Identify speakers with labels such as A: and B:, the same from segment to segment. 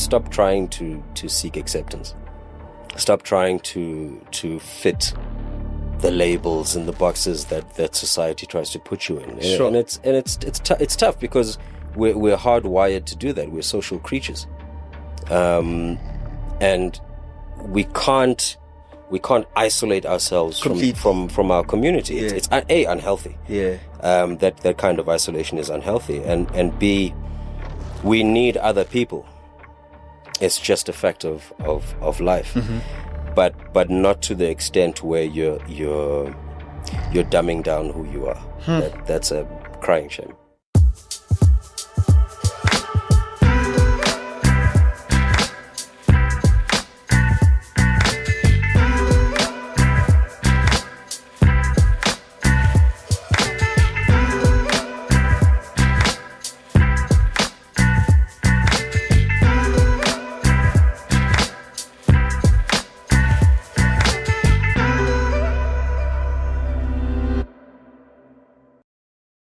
A: stop trying to seek acceptance. Stop trying to fit the labels and the boxes that society tries to put you in.
B: Sure.
A: And it's tough because we're hardwired to do that. We're social creatures, and we can't isolate ourselves from our community.
B: Yeah.
A: It's A, unhealthy.
B: Yeah.
A: That kind of isolation is unhealthy, and B, we need other people. It's just a fact of life.
B: Mm-hmm.
A: But not to the extent where you're dumbing down who you are. That's a crying shame.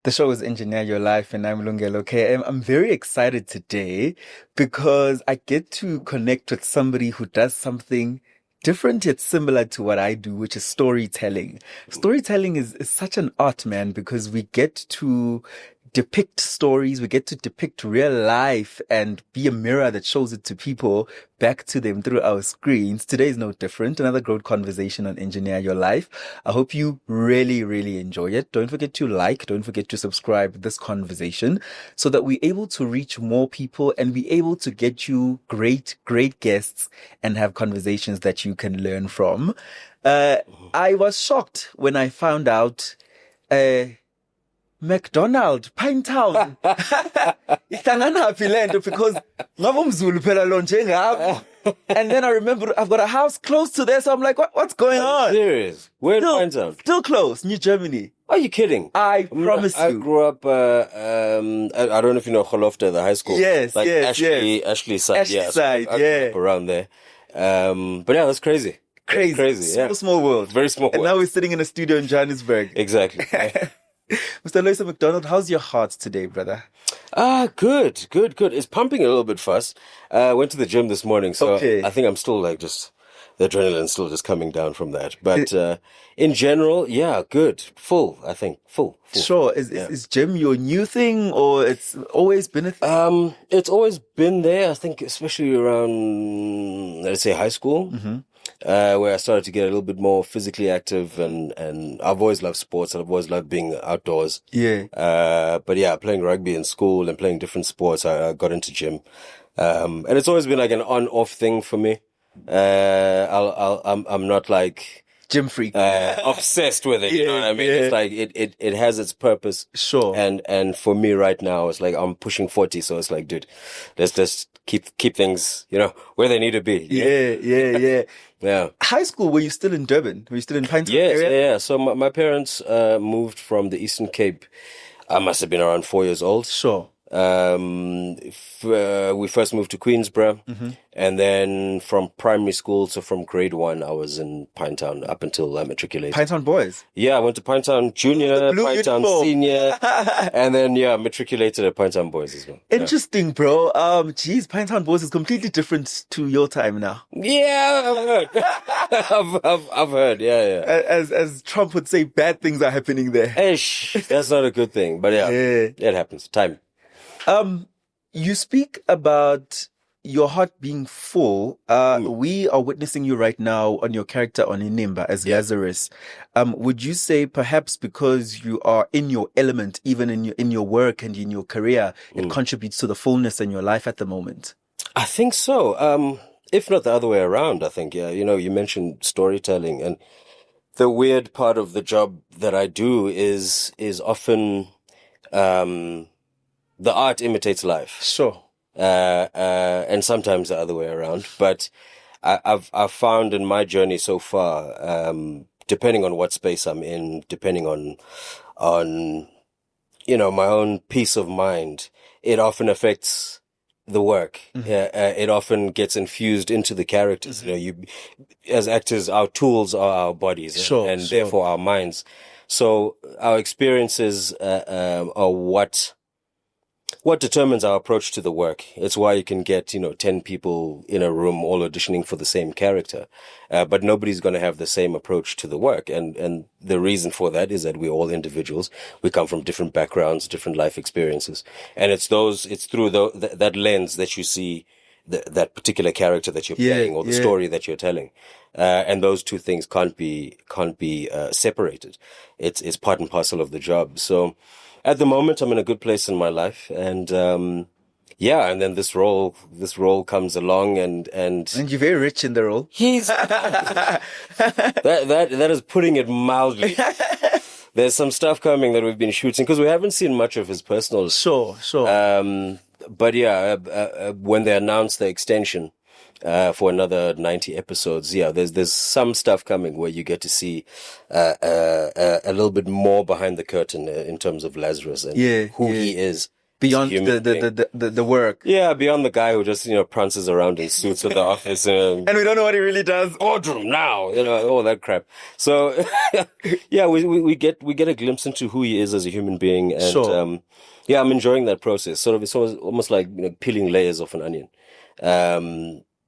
B: The show is Engineer Your Life, and I'm Lungelo. Okay, I'm very excited today because I get to connect with somebody who does something different yet similar to what I do, which is storytelling. Storytelling is such an art, man, because we get to depict stories, we get to depict real life and be a mirror that shows it to people back to them through our screens. Today is no different. Another great conversation on Engineer Your Life. I hope you really, really enjoy it. Don't forget to don't forget to subscribe this conversation so that we're able to reach more people and be able to get you great guests and have conversations that you can learn from. I was shocked when I found out, MacDonald, Pinetown. Ihlangana happy land because ngabomzulu phela lo njengami. And then I remember I've got a house close to there, so I'm like, what's going on?
A: Serious? Where in Pinetown?
B: Still close, New Germany.
A: Are you kidding?
B: I promise
A: I
B: you.
A: grew up, I don't know if you know Golofte, the high school.
B: Yes,
A: Ashley side.
B: Ashley
A: Yeah,
B: side,
A: I grew up around there. But yeah, that's crazy. Crazy, yeah.
B: Small world.
A: Very small
B: And
A: world.
B: now we're sitting in a studio in Johannesburg.
A: Exactly.
B: Mr. Loyiso MacDonald, how's your heart today, brother?
A: Good. It's pumping a little bit fast. Went to the gym this morning, so
B: Okay.
A: I think I'm still the adrenaline's still just coming down from that. But in general, yeah, good. Full, I think. Full.
B: Sure. Is gym your new thing or it's always been a thing?
A: It's always been there, I think, especially around, let's say, high school.
B: Mm-hmm.
A: Where I started to get a little bit more physically active and I've always loved sports and I've always loved being outdoors.
B: Yeah.
A: But yeah, playing rugby in school and playing different sports, I got into gym. And it's always been like an on-off thing for me. I'm not like
B: Gym freak.
A: obsessed with it, you know what I mean?
B: Yeah.
A: It's like it has its purpose.
B: Sure.
A: And for me right now, it's like I'm pushing 40, so it's like, dude, let's just keep things, where they need to be.
B: Yeah.
A: Yeah.
B: High school, were you still in Durban? Were you still in Pinetown
A: Yes,
B: area?
A: yeah. So my parents moved from the Eastern Cape. I must have been around 4 years old.
B: Sure.
A: We first moved to Queensborough,
B: Mm-hmm.
A: and then from primary school, so from grade 1, I was in Pinetown up until I matriculated.
B: Pinetown boys.
A: Yeah, I went to Pinetown Junior,
B: blue
A: Pinetown
B: uniform.
A: Senior, and then matriculated at Pinetown Boys as well.
B: Interesting, bro. Geez, Pinetown boys is completely different to your time now.
A: Yeah, I've heard. I've heard. Yeah.
B: As Trump would say, bad things are happening there.
A: That's not a good thing, but yeah, it happens. Time.
B: You speak about your heart being full. We are witnessing you right now on your character on Inimba as Lazarus. Would you say perhaps because you are in your element, even in your work and in your career, it contributes to the fullness in your life at the moment?
A: I think so. If not the other way around, I think, yeah. You mentioned storytelling, and the weird part of the job that I do is often, the art imitates life.
B: Sure.
A: And sometimes the other way around. But I've found in my journey so far, depending on what space I'm in, depending on my own peace of mind, it often affects the work.
B: Mm-hmm.
A: It often gets infused into the characters. Mm-hmm. As actors, our tools are our bodies, and therefore our minds. So our experiences are what what determines our approach to the work. It's why you can get, 10 people in a room all auditioning for the same character. But nobody's going to have the same approach to the work. And the reason for that is that we're all individuals. We come from different backgrounds, different life experiences. And it's through that lens that you see that particular character that you're playing or the story that you're telling. And those two things can't be separated. It's part and parcel of the job. So at the moment, I'm in a good place in my life. And, and then this role comes along and
B: you're very rich in the role.
A: He's, that is putting it mildly. There's some stuff coming that we've been shooting because we haven't seen much of his personal.
B: Sure.
A: But when they announced the extension for another 90 episodes, there's some stuff coming where you get to see a little bit more behind the curtain in terms of Lazarus and who he is.
B: Beyond the work.
A: Yeah, beyond the guy who just, prances around in suits at the office.
B: And we don't know what he really does.
A: Boardroom now, all that crap. So, we get a glimpse into who he is as a human being. And,
B: sure.
A: I'm enjoying that process. It's almost like, peeling layers off an onion.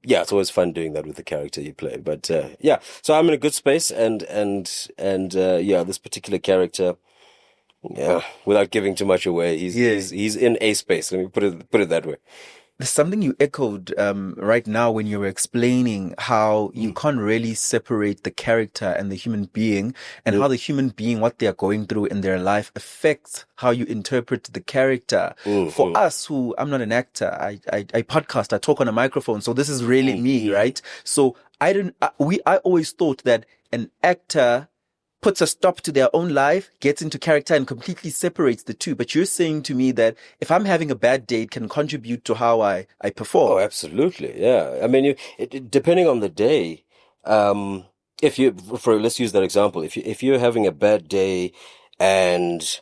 A: It's always fun doing that with the character you play. But, so I'm in a good space and this particular character, without giving too much away, he's in a space. Let me put it that way.
B: There's something you echoed right now when you were explaining how you can't really separate the character and the human being, and how the human being, what they are going through in their life, affects how you interpret the character. For us, who I'm not an actor, I podcast, I talk on a microphone, so this is really me, right? So I always thought that an actor puts a stop to their own life, gets into character and completely separates the two. But you're saying to me that if I'm having a bad day, it can contribute to how I perform.
A: Oh, absolutely. Yeah. I mean, depending on the day, let's use that example. If you're having a bad day and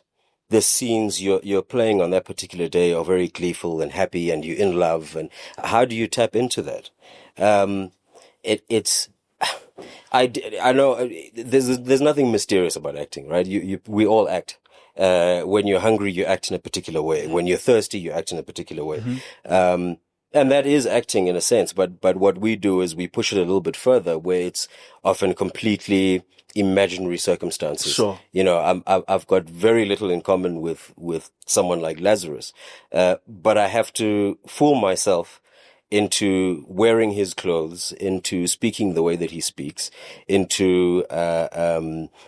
A: the scenes you're playing on that particular day are very gleeful and happy and you're in love, and how do you tap into that? I know there's nothing mysterious about acting, right? We all act. When you're hungry, you act in a particular way. When you're thirsty, you act in a particular way. And that is acting in a sense. But what we do is we push it a little bit further, where it's often completely imaginary circumstances.
B: Sure.
A: I've got very little in common with someone like Lazarus. But I have to fool myself into wearing his clothes, into speaking the way that he speaks, into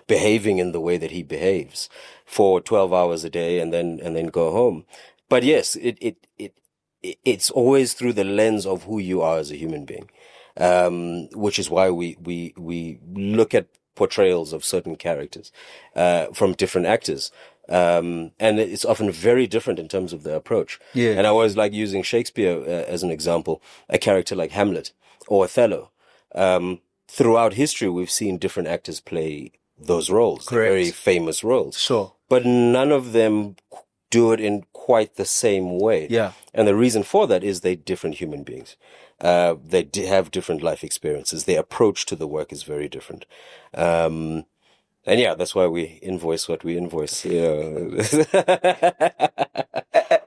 A: behaving in the way that he behaves for 12 hours a day and then go home. But yes, it's always through the lens of who you are as a human being, which is why we look at portrayals of certain characters from different actors. And it's often very different in terms of the approach.
B: Yeah.
A: And I always like using Shakespeare as an example, a character like Hamlet or Othello. Throughout history, we've seen different actors play those roles.
B: Correct.
A: Very famous roles.
B: Sure.
A: But none of them do it in quite the same way.
B: Yeah.
A: And the reason for that is they're different human beings. They have different life experiences. Their approach to the work is very different. And that's why we invoice what we invoice.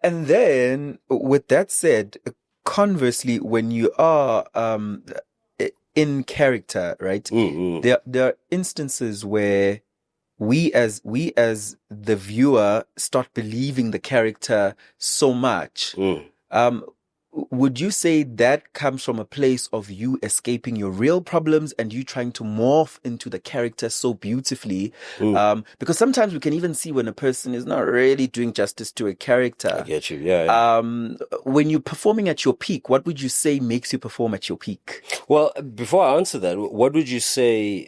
B: And then, with that said, conversely, when you are in character, right? There are instances where we as the viewer start believing the character so much. Would you say that comes from a place of you escaping your real problems and you trying to morph into the character so beautifully? Because sometimes we can even see when a person is not really doing justice to a character.
A: I get you. Yeah.
B: When you're performing at your peak, what would you say makes you perform at your peak?
A: Well, before I answer that, what would you say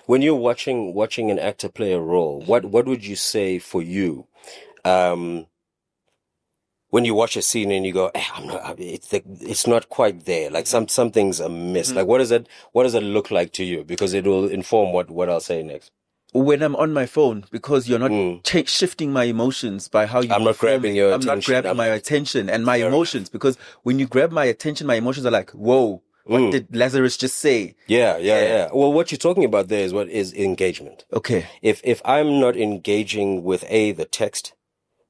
A: when you're watching an actor play a role? What would you say for you? When you watch a scene and you go, it's not quite there. Like some things are missed. Like what does it look like to you? Because it will inform what I'll say next.
B: When I'm on my phone, because you're not shifting my emotions by how you.
A: I'm not grabbing your attention.
B: I'm not grabbing my attention and my emotions, because when you grab my attention, my emotions are like, whoa, what did Lazarus just say?
A: Yeah. Well, what you're talking about there is engagement.
B: Okay.
A: If I'm not engaging with the text,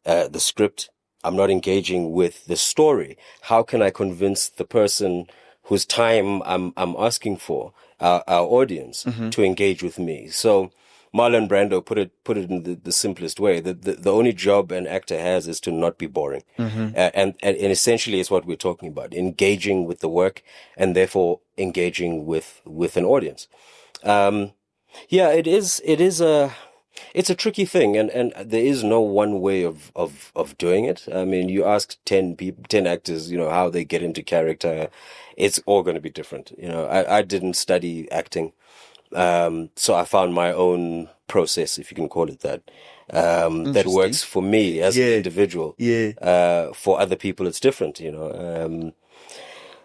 A: the script, I'm not engaging with the story. How can I convince the person whose time I'm asking for, our audience, to engage with me? So Marlon Brando put it in the simplest way. The only job an actor has is to not be boring. And essentially it's what we're talking about, engaging with the work and therefore engaging with an audience. Yeah, it's a tricky thing, and there is no one way of doing it. I mean, you ask 10 people, 10 actors, how they get into character, it's all going to be different. I didn't study acting. So I found my own process, if you can call it that, that works for me as an individual.
B: Yeah.
A: For other people, it's different,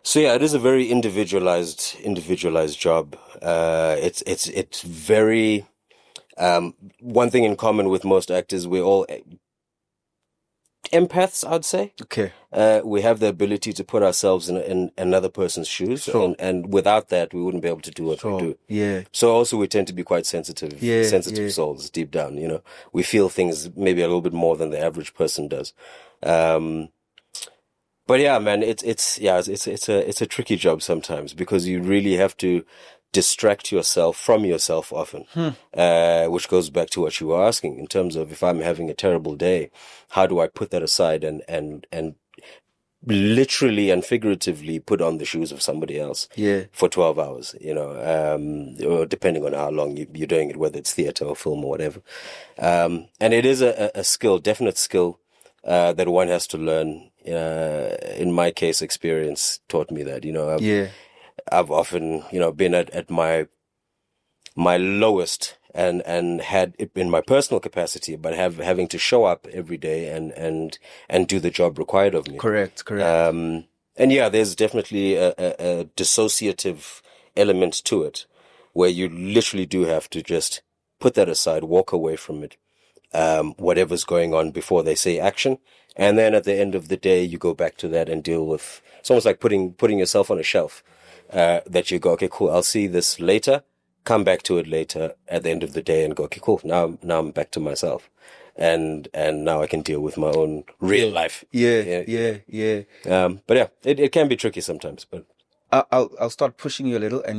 A: So yeah, it is a very individualized job. It's very, one thing in common with most actors, we're all empaths, I'd say.
B: Okay.
A: We have the ability to put ourselves in another person's shoes.
B: Sure.
A: And without that, we wouldn't be able to do what we do.
B: Yeah.
A: So also we tend to be quite sensitive souls deep down, We feel things maybe a little bit more than the average person does. But yeah, man, it's a tricky job sometimes because you really have to distract yourself from yourself often, which goes back to what you were asking in terms of if I'm having a terrible day, how do I put that aside and literally and figuratively put on the shoes of somebody else for 12 hours, or depending on how long you're doing it, whether it's theater or film or whatever. And it is a skill, definite skill, that one has to learn. In my case, experience taught me that, I've often, been at my lowest and had it in my personal capacity, but having to show up every day and do the job required of me.
B: Correct.
A: And yeah, there's definitely a dissociative element to it where you literally do have to just put that aside, walk away from it, whatever's going on before they say action. And then at the end of the day, you go back to that and deal with, it's almost like putting yourself on a shelf, that you go, okay, cool, I'll see this later, come back to it later at the end of the day and go, okay, cool, now I'm back to myself. And now I can deal with my own real life.
B: Yeah.
A: But yeah, it can be tricky sometimes, but
B: I'll start pushing you a little and